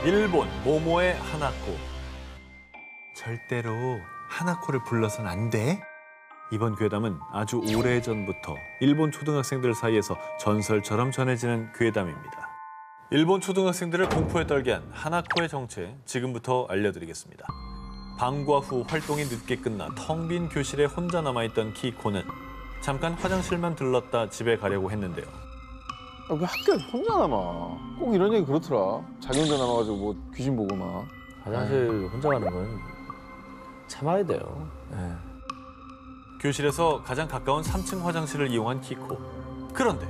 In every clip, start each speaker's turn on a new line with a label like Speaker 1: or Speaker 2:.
Speaker 1: 일본 모모의 하나코. 절대로 하나코를 불러선 안 돼. 이번 괴담은 아주 오래전부터 일본 초등학생들 사이에서 전설처럼 전해지는 괴담입니다. 일본 초등학생들을 공포에 떨게 한 하나코의 정체, 지금부터 알려드리겠습니다. 방과 후 활동이 늦게 끝나 텅 빈 교실에 혼자 남아있던 키코는 잠깐 화장실만 들렀다 집에 가려고 했는데요.
Speaker 2: 왜 학교에 혼자 남아? 꼭 이런 얘기 그렇더라. 자기 혼자 남아가지고 뭐 귀신 보고 막.
Speaker 3: 화장실 혼자 가는 건 참아야 돼요. 네.
Speaker 1: 교실에서 가장 가까운 3층 화장실을 이용한 키코. 그런데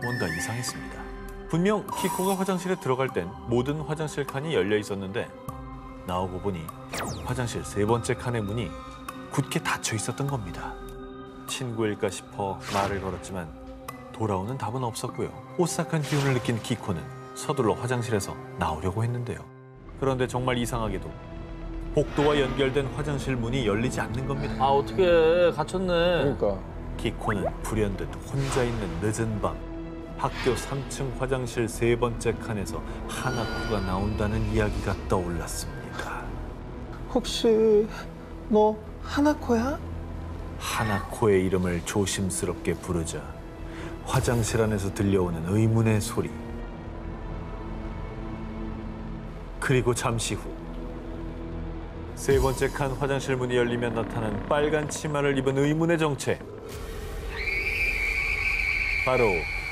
Speaker 1: 뭔가 이상했습니다. 분명 키코가 화장실에 들어갈 땐 모든 화장실 칸이 열려 있었는데 나오고 보니 화장실 3번째 칸의 문이 굳게 닫혀 있었던 겁니다. 친구일까 싶어 말을 걸었지만 돌아오는 답은 없었고요. 오싹한 기운을 느낀 키코는 서둘러 화장실에서 나오려고 했는데요. 그런데 정말 이상하게도 복도와 연결된 화장실 문이 열리지 않는 겁니다.
Speaker 3: 아, 어떻게 갇혔네.
Speaker 2: 그러니까.
Speaker 1: 키코는 불현듯 혼자 있는 늦은 밤 학교 3층 화장실 3번째 칸에서 하나코가 나온다는 이야기가 떠올랐습니다.
Speaker 2: 혹시 너 하나코야?
Speaker 1: 하나코의 이름을 조심스럽게 부르자 화장실 안에서 들려오는 의문의 소리. 그리고 잠시 후 3번째 칸 화장실 문이 열리면 나타난 빨간 치마를 입은 의문의 정체. 바로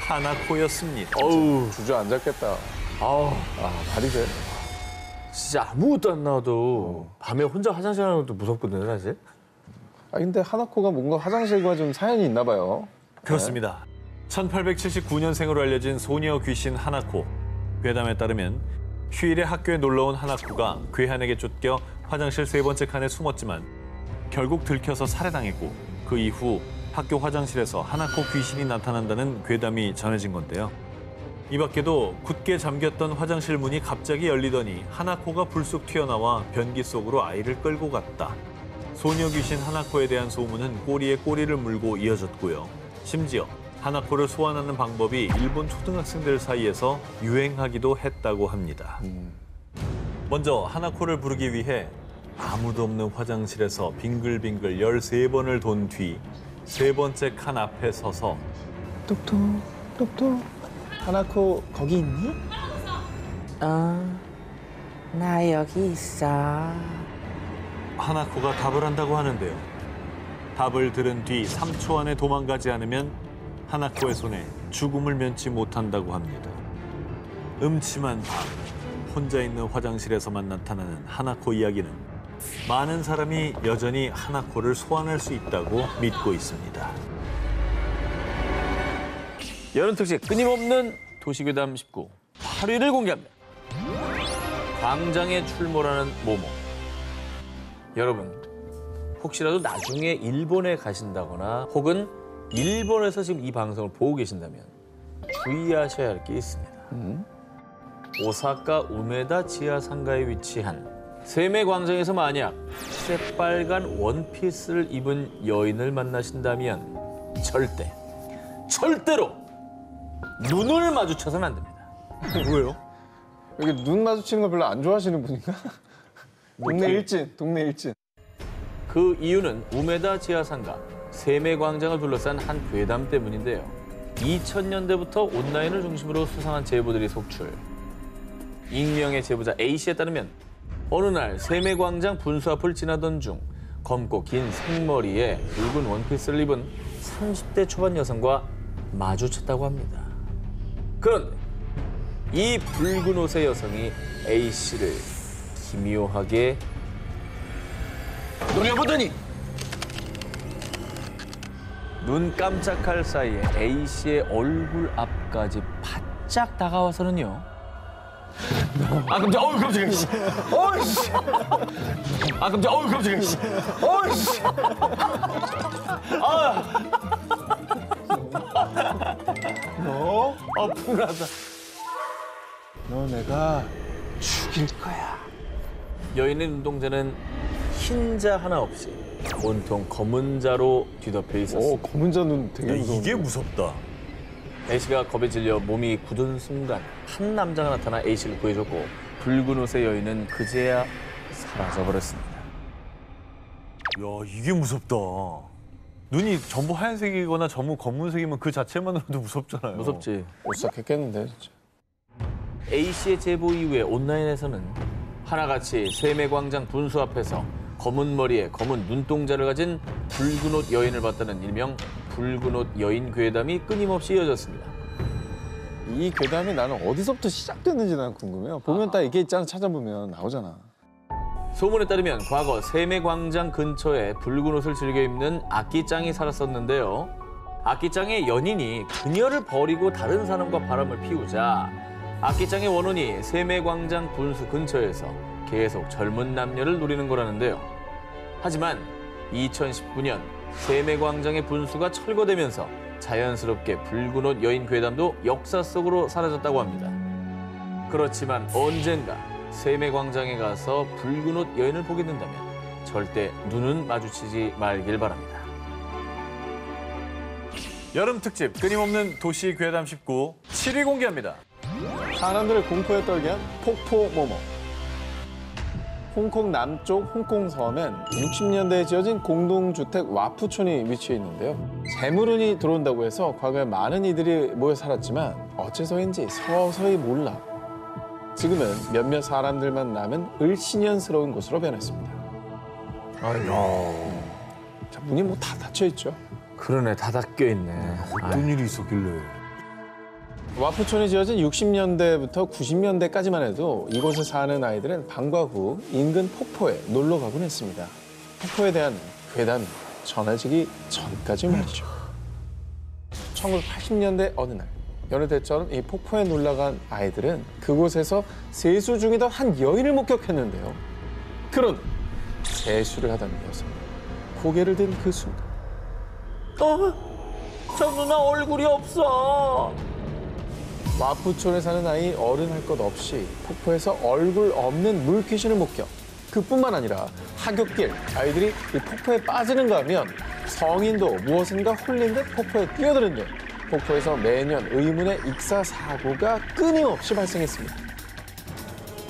Speaker 1: 하나코였습니다.
Speaker 3: 어우,
Speaker 2: 주저앉았겠다.
Speaker 3: 아우,
Speaker 2: 다리 돼.
Speaker 3: 진짜 아무것도 안 나와도 밤에 혼자 화장실 가는 것도 무섭거든요, 사실.
Speaker 2: 근데 하나코가 뭔가 화장실과 좀 사연이 있나 봐요.
Speaker 1: 그렇습니다. 1879년생으로 알려진 소녀 귀신 하나코. 괴담에 따르면 휴일에 학교에 놀러온 하나코가 괴한에게 쫓겨 화장실 3번째 칸에 숨었지만 결국 들켜서 살해당했고 그 이후 학교 화장실에서 하나코 귀신이 나타난다는 괴담이 전해진 건데요. 이 밖에도 굳게 잠겼던 화장실 문이 갑자기 열리더니 하나코가 불쑥 튀어나와 변기 속으로 아이를 끌고 갔다. 소녀 귀신 하나코에 대한 소문은 꼬리에 꼬리를 물고 이어졌고요. 심지어 하나코를 소환하는 방법이 일본 초등학생들 사이에서 유행하기도 했다고 합니다. 먼저 하나코를 부르기 위해 아무도 없는 화장실에서 빙글빙글 13번을 돈 뒤 3번째 칸 앞에 서서
Speaker 2: 똑똑, 똑똑. 하나코 거기 있니?
Speaker 4: 나 여기 있어.
Speaker 1: 하나코가 답을 한다고 하는데요. 답을 들은 뒤 3초 안에 도망가지 않으면 하나코의 손에 죽음을 면치 못한다고 합니다. 음침한 밤, 혼자 있는 화장실에서만 나타나는 하나코 이야기는 많은 사람이 여전히 하나코를 소환할 수 있다고 믿고 있습니다.
Speaker 3: 여름 특집 끊임없는 도시괴담 19 8위를 공개합니다. 광장에 출몰하는 모모. 여러분, 혹시라도 나중에 일본에 가신다거나 혹은 일본에서 지금 이 방송을 보고 계신다면 주의하셔야 할 게 있습니다. 오사카 우메다 지하상가에 위치한 세메 광장에서 만약 새빨간 원피스를 입은 여인을 만나신다면 절대로 눈을 마주쳐서는 안 됩니다.
Speaker 1: 왜요?
Speaker 2: 여기 눈 마주치는 걸 별로 안 좋아하시는 분인가? 동네 일진.
Speaker 3: 그 이유는 우메다 지하상가, 세메 광장을 둘러싼 한 괴담 때문인데요. 2000년대부터 온라인을 중심으로 수상한 제보들이 속출. 익명의 제보자 A씨에 따르면 어느 날 세메 광장 분수 앞을 지나던 중 검고 긴 생머리에 붉은 원피스를 입은 30대 초반 여성과 마주쳤다고 합니다. 그런데 이 붉은 옷의 여성이 A씨를 기묘하게 노려보더니 눈 깜짝할 사이에 A씨의 얼굴 앞까지 바짝 다가와서는요. 아 깜짝, 어우 깜짝이야. 어이씨. 아 깜짝, 어우 깜짝이야. 어이씨.
Speaker 2: 너
Speaker 3: 분하다.
Speaker 2: 내가 죽일 거야.
Speaker 3: 여인의 눈동자는 흰자 하나 없이 온통 검은 자로 뒤덮여 있었습니다.
Speaker 2: 검은 자는 되게 무서운데.
Speaker 1: 이게 무섭다.
Speaker 3: A씨가 겁에 질려 몸이 굳은 순간 한 남자가 나타나 A씨를 구해줬고 붉은 옷의 여인은 그제야 사라져버렸습니다.
Speaker 1: 야, 이게 무섭다. 눈이 전부 하얀색이거나 전부 검은색이면 그 자체만으로도 무섭잖아요.
Speaker 3: 무섭지.
Speaker 2: 오싹했겠는데 진짜.
Speaker 3: A씨의 제보 이후에 온라인에서는 하나같이 세매광장 분수 앞에서 검은 머리에 검은 눈동자를 가진 붉은 옷 여인을 봤다는 일명 붉은 옷 여인 괴담이 끊임없이 이어졌습니다.
Speaker 2: 이 괴담이 나는 어디서부터 시작됐는지 난 궁금해요. 보면 딱 이게 있잖아, 찾아보면 나오잖아.
Speaker 3: 소문에 따르면 과거 세매광장 근처에 붉은 옷을 즐겨 입는 악기짱이 살았었는데요. 악기짱의 연인이 그녀를 버리고 다른 사람과 바람을 피우자 악기짱의 원혼이 세매광장 분수 근처에서 계속 젊은 남녀를 노리는 거라는데요. 하지만 2019년 세매광장의 분수가 철거되면서 자연스럽게 붉은 옷 여인 괴담도 역사 속으로 사라졌다고 합니다. 그렇지만 언젠가 세매광장에 가서 붉은 옷 여인을 보게 된다면 절대 눈은 마주치지 말길 바랍니다.
Speaker 1: 여름 특집 끊임없는 도시 괴담 19 7위 공개합니다.
Speaker 2: 사람들을 공포에 떨게 한 폭포 모모. 홍콩 남쪽 홍콩 섬엔 60년대에 지어진 공동주택 와푸촌이 위치해 있는데요. 재물운이 들어온다고 해서 과거에 많은 이들이 모여 살았지만 어째서인지 서서히 몰라 지금은 몇몇 사람들만 남은 을씨년스러운 곳으로 변했습니다. 자, 문이 뭐 다 닫혀 있죠.
Speaker 3: 그러네, 다 닦여 있네.
Speaker 1: 어떤 일이 있었길래.
Speaker 2: 와푸촌이 지어진 60년대부터 90년대까지만 해도 이곳에 사는 아이들은 방과 후 인근 폭포에 놀러 가곤 했습니다. 폭포에 대한 괴담이 전해지기 전까지 말이죠. 1980년대 어느 날 여느 때처럼 이 폭포에 놀러 간 아이들은 그곳에서 세수 중이던 한 여인을 목격했는데요. 그런 세수를 하던 여성, 고개를 든 그 순간
Speaker 3: 저 누나 얼굴이 없어.
Speaker 2: 와푸촌에 사는 아이 어른 할 것 없이 폭포에서 얼굴 없는 물귀신을 목격. 그뿐만 아니라 하굣길 아이들이 이 폭포에 빠지는가 하면 성인도 무엇인가 홀린 듯 폭포에 뛰어드는 등 폭포에서 매년 의문의 익사 사고가 끊임없이 발생했습니다.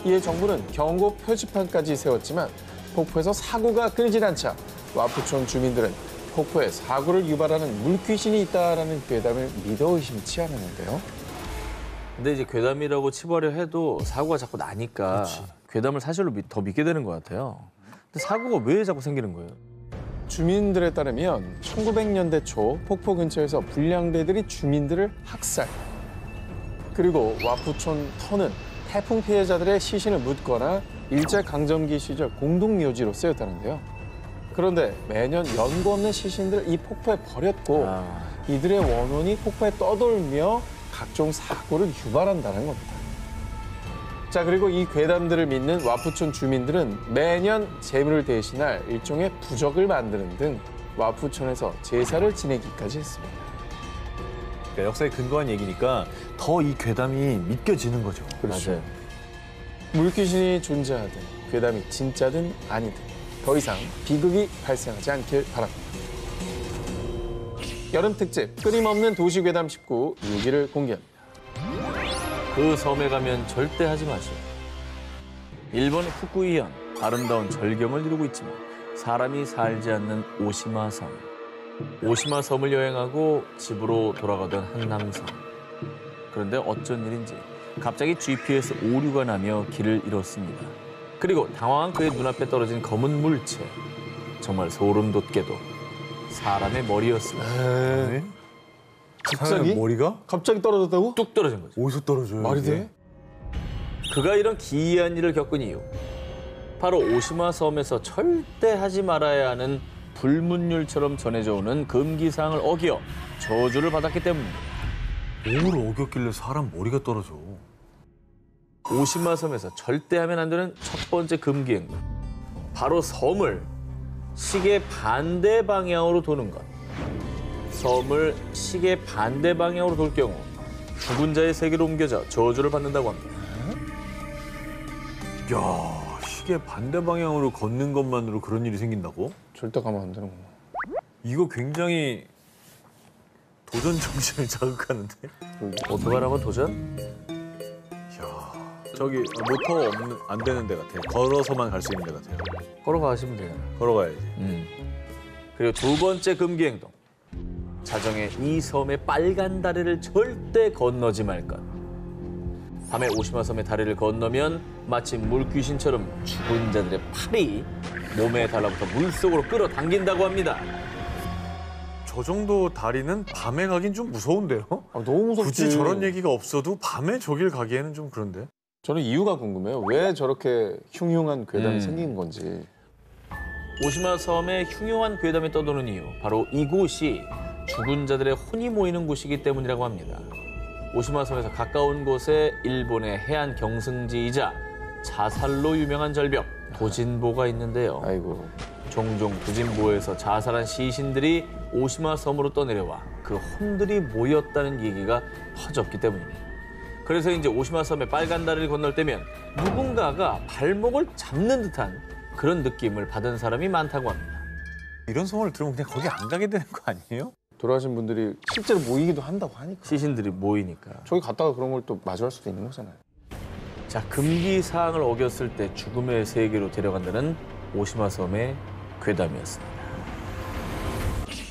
Speaker 2: 이에 정부는 경고 표지판까지 세웠지만 폭포에서 사고가 끊이질 않자 와푸촌 주민들은 폭포에 사고를 유발하는 물귀신이 있다라는 괴담을 믿어 의심치 않았는데요.
Speaker 3: 근데 이제 괴담이라고 치부하려 해도 사고가 자꾸 나니까 괴담을 사실로 더 믿게 되는 것 같아요. 근데 사고가 왜 자꾸 생기는 거예요?
Speaker 2: 주민들에 따르면 1900년대 초 폭포 근처에서 불량배들이 주민들을 학살. 그리고 와푸촌 터는 태풍 피해자들의 시신을 묻거나 일제강점기 시절 공동묘지로 쓰였다는데요. 그런데 매년 연고 없는 시신들을 이 폭포에 버렸고 이들의 원혼이 폭포에 떠돌며 각종 사고를 유발한다는 겁니다. 자, 그리고 이 괴담들을 믿는 와푸촌 주민들은 매년 재물을 대신할 일종의 부적을 만드는 등 와푸촌에서 제사를 지내기까지 했습니다.
Speaker 1: 그러니까 역사에 근거한 얘기니까 더 이 괴담이 믿겨지는 거죠.
Speaker 3: 맞아요.
Speaker 2: 물귀신이 존재하든 괴담이 진짜든 아니든 더 이상 비극이 발생하지 않길 바랍니다. 여름 특집 끊임없는 도시 괴담 19 6위를 공개합니다.
Speaker 3: 그 섬에 가면 절대 하지 마시오. 일본 후쿠이현, 아름다운 절경을 이루고 있지만 사람이 살지 않는 오시마 섬. 오시마 섬을 여행하고 집으로 돌아가던 한 남성. 그런데 어쩐 일인지 갑자기 GPS 오류가 나며 길을 잃었습니다. 그리고 당황한 그의 눈앞에 떨어진 검은 물체. 정말 소름 돋게도 사람의 머리였습니다.
Speaker 1: 네?
Speaker 2: 갑자기?
Speaker 1: 머리가
Speaker 2: 갑자기 떨어졌다고?
Speaker 3: 뚝 떨어진 거죠.
Speaker 1: 어디서 떨어져요?
Speaker 2: 말이
Speaker 1: 이게?
Speaker 2: 돼?
Speaker 3: 그가 이런 기이한 일을 겪은 이유. 바로 오시마 섬에서 절대 하지 말아야 하는 불문율처럼 전해져 오는 금기사항을 어겨 저주를 받았기 때문입니다.
Speaker 1: 뭘 어겼길래 사람 머리가 떨어져?
Speaker 3: 오시마 섬에서 절대 하면 안 되는 첫 번째 금기행동. 바로 섬을 시계 반대 방향으로 도는 것. 섬을 시계 반대 방향으로 돌 경우 죽은 자의 세계로 옮겨져 저주를 받는다고 합니다.
Speaker 1: 야, 시계 반대 방향으로 걷는 것만으로 그런 일이 생긴다고?
Speaker 2: 절대 가면 안 되는구나.
Speaker 1: 이거 굉장히 도전 정신을 자극하는데.
Speaker 3: 오토바이라면 도전?
Speaker 1: 저기 모터 안 되는 데 같아요. 걸어서만 갈 수 있는 데 같아요.
Speaker 3: 걸어가시면 돼요.
Speaker 1: 걸어가야지.
Speaker 3: 그리고 두 번째 금기 행동. 자정에 이 섬의 빨간 다리를 절대 건너지 말 것. 밤에 오시마 섬의 다리를 건너면 마치 물귀신처럼 죽은 자들의 팔이 몸에 달라붙어 물속으로 끌어당긴다고 합니다.
Speaker 1: 저 정도 다리는 밤에 가긴 좀 무서운데요?
Speaker 2: 아, 너무 무섭지.
Speaker 1: 굳이 저런 얘기가 없어도 밤에 저길 가기에는 좀 그런데.
Speaker 2: 저는 이유가 궁금해요. 왜 저렇게 흉흉한 괴담이 생긴 건지.
Speaker 3: 오시마 섬에 흉흉한 괴담이 떠도는 이유, 바로 이곳이 죽은 자들의 혼이 모이는 곳이기 때문이라고 합니다. 오시마 섬에서 가까운 곳에 일본의 해안 경승지이자 자살로 유명한 절벽 도진보가 있는데요.
Speaker 2: 아이고.
Speaker 3: 종종 도진보에서 자살한 시신들이 오시마 섬으로 떠내려와 그 혼들이 모였다는 얘기가 퍼졌기 때문입니다. 그래서 이제 오시마 섬의 빨간 다리를 건널 때면 누군가가 발목을 잡는 듯한 그런 느낌을 받은 사람이 많다고 합니다.
Speaker 1: 이런 소문을 들으면 그냥 거기 안 가게 되는 거 아니에요?
Speaker 2: 돌아가신 분들이 실제로 모이기도 한다고 하니까.
Speaker 3: 시신들이 모이니까.
Speaker 2: 저기 갔다가 그런 걸 또 마주할 수도 있는 거잖아요.
Speaker 3: 자, 금기 사항을 어겼을 때 죽음의 세계로 데려간다는 오시마 섬의 괴담이었습니다.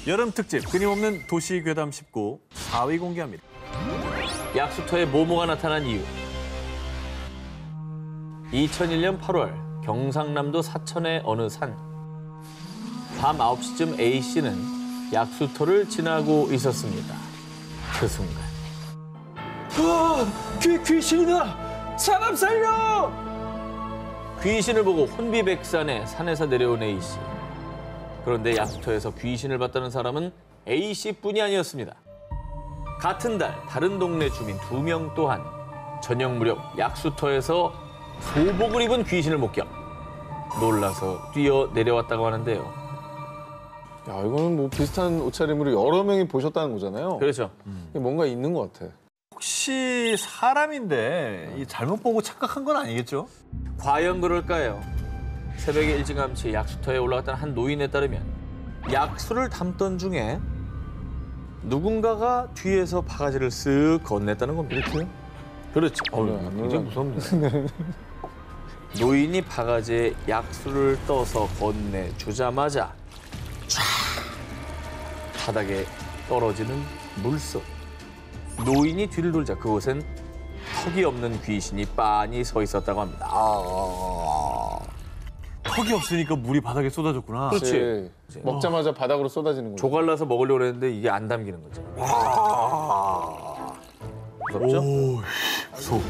Speaker 1: 여름 특집 끊임없는 도시 괴담 19 4위 공개합니다.
Speaker 3: 약수터에 모모가 나타난 이유. 2001년 8월 경상남도 사천의 어느 산. 밤 9시쯤 A씨는 약수터를 지나고 있었습니다. 그 순간. 귀신이다! 사람 살려! 귀신을 보고 혼비백산에 산에서 내려온 A씨. 그런데 약수터에서 귀신을 봤다는 사람은 A씨뿐이 아니었습니다. 같은 달 다른 동네 주민 2명 또한 저녁 무렵 약수터에서 소복을 입은 귀신을 목격. 놀라서 뛰어 내려왔다고 하는데요.
Speaker 2: 야, 이거는 뭐 비슷한 옷차림으로 여러 명이 보셨다는 거잖아요.
Speaker 3: 그렇죠.
Speaker 2: 이게 뭔가 있는 것 같아.
Speaker 1: 혹시 사람인데 이 잘못 보고 착각한 건 아니겠죠?
Speaker 3: 과연 그럴까요? 새벽에 일찌감치 약수터에 올라갔던 한 노인에 따르면 약수를 담던 중에 누군가가 뒤에서 바가지를 쓱 건넸다는 겁니다.
Speaker 2: 이렇게요?
Speaker 3: 그렇죠.
Speaker 2: 굉장히
Speaker 3: 무섭네요. 노인이 바가지에 약수를 떠서 건네주자마자 촤! 바닥에 떨어지는 물속. 노인이 뒤를 돌자 그곳엔 턱이 없는 귀신이 빤히 서 있었다고 합니다.
Speaker 1: 턱이 없으니까 물이 바닥에 쏟아졌구나.
Speaker 3: 그렇지.
Speaker 2: 먹자마자 바닥으로 쏟아지는 거죠.
Speaker 3: 조갈라서 먹으려고 했는데 이게 안 담기는 거죠. 무섭죠?
Speaker 1: 오, 무서워.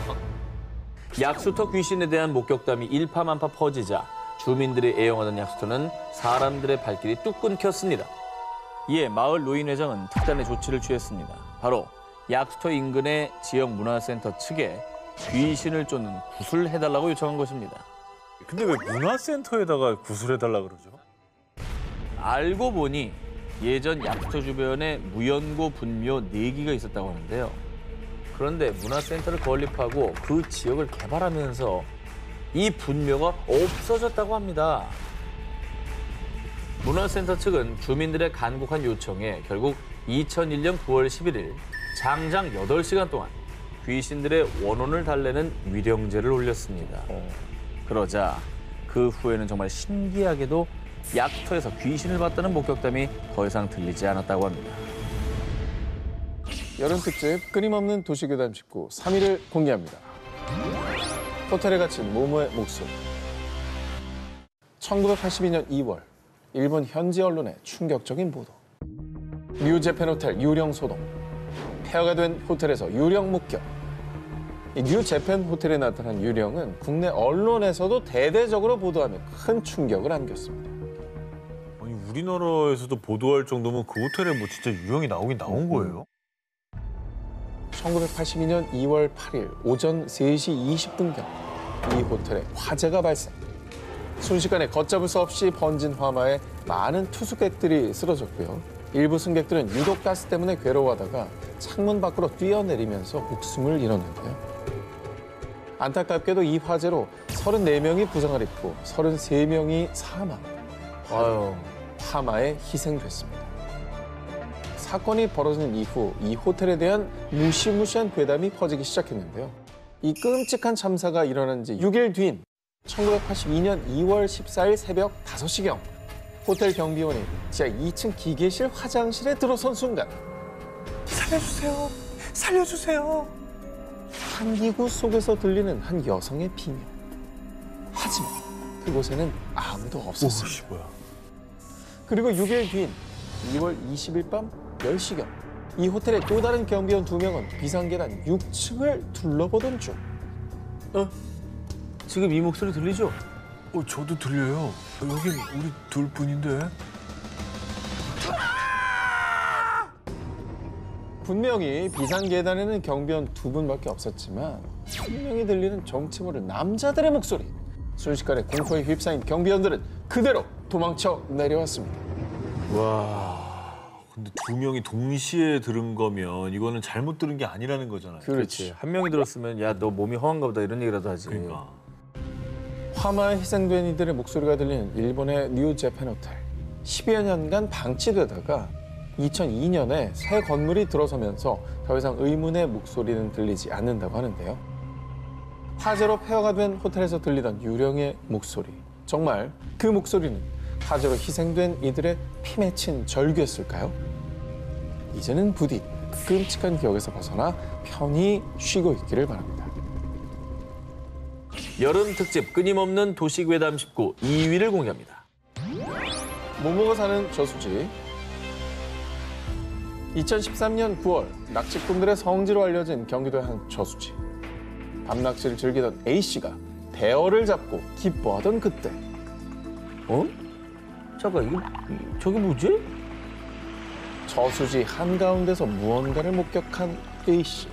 Speaker 3: 약수터 귀신에 대한 목격담이 일파만파 퍼지자 주민들이 애용하던 약수터는 사람들의 발길이 뚝 끊겼습니다. 이에 마을 노인회장은 특단의 조치를 취했습니다. 바로 약수터 인근의 지역 문화센터 측에 귀신을 쫓는 굿을 해달라고 요청한 것입니다.
Speaker 1: 근데 왜 문화센터에다가 구슬해달라 그러죠?
Speaker 3: 알고 보니 예전 약수터 주변에 무연고 분묘 4기가 있었다고 하는데요. 그런데 문화센터를 건립하고 그 지역을 개발하면서 이 분묘가 없어졌다고 합니다. 문화센터 측은 주민들의 간곡한 요청에 결국 2001년 9월 11일 장장 8시간 동안 귀신들의 원혼을 달래는 위령제를 올렸습니다. 그러자 그 후에는 정말 신기하게도 약터에서 귀신을 봤다는 목격담이 더 이상 들리지 않았다고 합니다.
Speaker 2: 여름 특집 끊임없는 도시괴담 19 3위를 공개합니다. 호텔에 갇힌 모모의 목숨. 1982년 2월 일본 현지 언론의 충격적인 보도. 뉴재팬 호텔 유령 소동. 폐허가 된 호텔에서 유령 목격. 이 뉴재팬 호텔에 나타난 유령은 국내 언론에서도 대대적으로 보도하며 큰 충격을 안겼습니다.
Speaker 1: 아니 우리나라에서도 보도할 정도면 그 호텔에 뭐 진짜 유령이 나오긴 나온 거예요?
Speaker 2: 1982년 2월 8일 오전 3시 20분경 이 호텔에 화재가 발생. 순식간에 걷잡을 수 없이 번진 화마에 많은 투숙객들이 쓰러졌고요. 일부 승객들은 유독가스 때문에 괴로워하다가 창문 밖으로 뛰어내리면서 목숨을 잃었는데요. 안타깝게도 이 화재로 34명이 부상을 입고 33명이 사망,
Speaker 3: 아유,
Speaker 2: 화마에 희생됐습니다. 사건이 벌어진 이후 이 호텔에 대한 무시무시한 괴담이 퍼지기 시작했는데요. 이 끔찍한 참사가 일어난 지 6일 뒤인 1982년 2월 14일 새벽 5시경 호텔 경비원이 지하 2층 기계실 화장실에 들어선 순간
Speaker 1: 살려주세요. 살려주세요.
Speaker 2: 한기구 속에서 들리는 한 여성의 비명. 하지만 그곳에는 아무도 없었습니다.
Speaker 1: 뭐야.
Speaker 2: 그리고 6일 뒤인 2월 20일 밤 10시경 이 호텔의 또 다른 경비원 2명은 비상계단 6층을 둘러보던 중
Speaker 3: 지금 이 목소리 들리죠?
Speaker 1: 저도 들려요. 여긴 우리 둘뿐인데.
Speaker 2: 분명히 비상계단에는 경비원 2분밖에 없었지만 분명히 들리는 정체 모를 남자들의 목소리. 순식간에 공포에 휩싸인 경비원들은 그대로 도망쳐 내려왔습니다.
Speaker 1: 근데 두 명이 동시에 들은 거면 이거는 잘못 들은 게 아니라는 거잖아요.
Speaker 2: 그렇지.
Speaker 3: 한 명이 들었으면 야 너 몸이 허한가 보다 이런 얘기라도 하지.
Speaker 1: 그러니까.
Speaker 2: 화마에 희생된 이들의 목소리가 들리는 일본의 뉴 재팬 호텔. 10여 년간 방치되다가 2002년에 새 건물이 들어서면서 더 이상 의문의 목소리는 들리지 않는다고 하는데요. 화재로 폐허가 된 호텔에서 들리던 유령의 목소리. 정말 그 목소리는 화재로 희생된 이들의 피 맺힌 절규였을까요? 이제는 부디 끔찍한 기억에서 벗어나 편히 쉬고 있기를 바랍니다.
Speaker 3: 여름 특집 끊임없는 도시괴담 19 2위를 공개합니다.
Speaker 2: 모모가 사는 저수지. 2013년 9월 낚시꾼들의 성지로 알려진 경기도의 한 저수지. 밤낚시를 즐기던 A씨가 대어를 잡고 기뻐하던 그때
Speaker 3: 잠깐 저게 뭐지?
Speaker 2: 저수지 한가운데서 무언가를 목격한 A씨.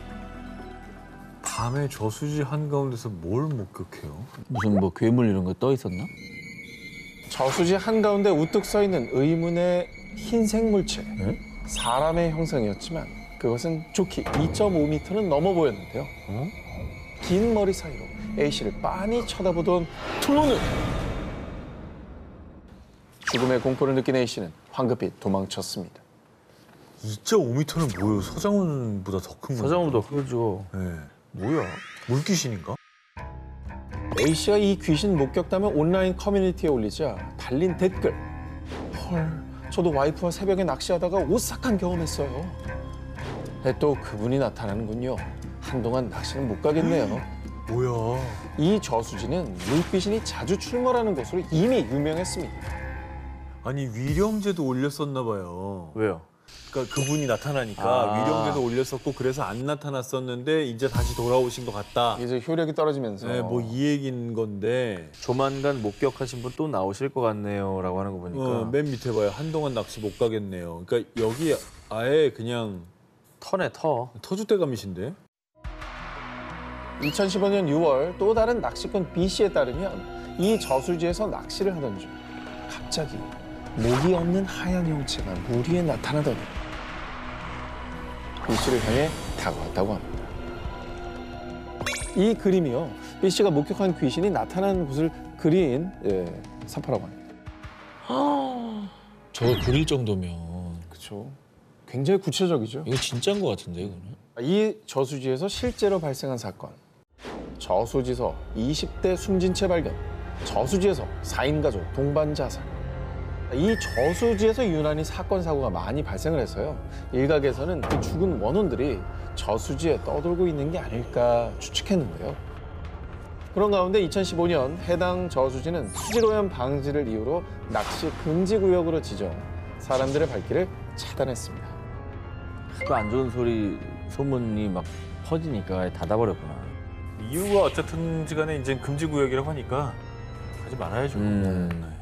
Speaker 1: 밤에 저수지 한가운데서 뭘 목격해요?
Speaker 3: 무슨 뭐 괴물 이런 거 떠 있었나?
Speaker 2: 저수지 한가운데 우뚝 서 있는 의문의 흰색 물체. 사람의 형상이었지만 그것은 좋게 2.5m는 넘어 보였는데요. 긴 머리 사이로 A씨를 빤히 쳐다보던 두 눈. 죽음의 공포를 느낀 A씨는 황급히 도망쳤습니다.
Speaker 1: 2.5m는 뭐예요? 서장훈보다 더 큰 거.
Speaker 3: 서장훈보다 크죠.
Speaker 1: 네. 뭐야? 물귀신인가?
Speaker 2: A씨가 이 귀신 목격담을 온라인 커뮤니티에 올리자 달린 댓글. 헐, 저도 와이프와 새벽에 낚시하다가 오싹한 경험했어요. 네, 또 그분이 나타나는군요. 한동안 낚시는 못 가겠네요.
Speaker 1: 뭐야?
Speaker 2: 이 저수지는 물귀신이 자주 출몰하는 곳으로 이미 유명했습니다.
Speaker 1: 아니 위령제도 올렸었나 봐요.
Speaker 3: 왜요?
Speaker 1: 그러니까 그분이 나타나니까 위령제도 올렸었고 그래서 안 나타났었는데 이제 다시 돌아오신 것 같다.
Speaker 2: 이제 효력이 떨어지면서
Speaker 1: 네, 뭐 이 얘기인 건데
Speaker 3: 조만간 목격하신 분 또 나오실 것 같네요라고 하는 거 보니까
Speaker 1: 맨 밑에 봐요. 한동안 낚시 못 가겠네요. 그러니까 여기 아예 그냥
Speaker 3: 터네 터.
Speaker 1: 터줏대감이신데?
Speaker 2: 2015년 6월 또 다른 낚시꾼 B씨에 따르면 이 저수지에서 낚시를 하던 중 갑자기 목이 없는 하얀 형체가 물 위에 나타나더니 B씨를 향해 다가왔다고 합니다. 이 그림이요. B씨가 목격한 귀신이 나타나는 곳을 그린 사파라고 합니다.
Speaker 5: 저거 그릴 정도면
Speaker 2: 그렇죠. 굉장히 구체적이죠.
Speaker 5: 이거 진짜인 것 같은데 이거는.
Speaker 2: 이 저수지에서 실제로 발생한 사건. 저수지에서 20대 숨진 채 발견. 저수지에서 4인 가족 동반 자살. 이 저수지에서 유난히 사건 사고가 많이 발생을 해서요. 일각에서는 그 죽은 원혼들이 저수지에 떠돌고 있는 게 아닐까 추측했는데요. 그런 가운데 2015년 해당 저수지는 수질오염 방지를 이유로 낚시 금지 구역으로 지정, 사람들의 발길을 차단했습니다.
Speaker 3: 또 안 좋은 소문이 막 퍼지니까 닫아버렸구나.
Speaker 1: 이유가 어쨌든지 간에 이제 금지구역이라고 하니까 하지 말아야죠.
Speaker 3: 음.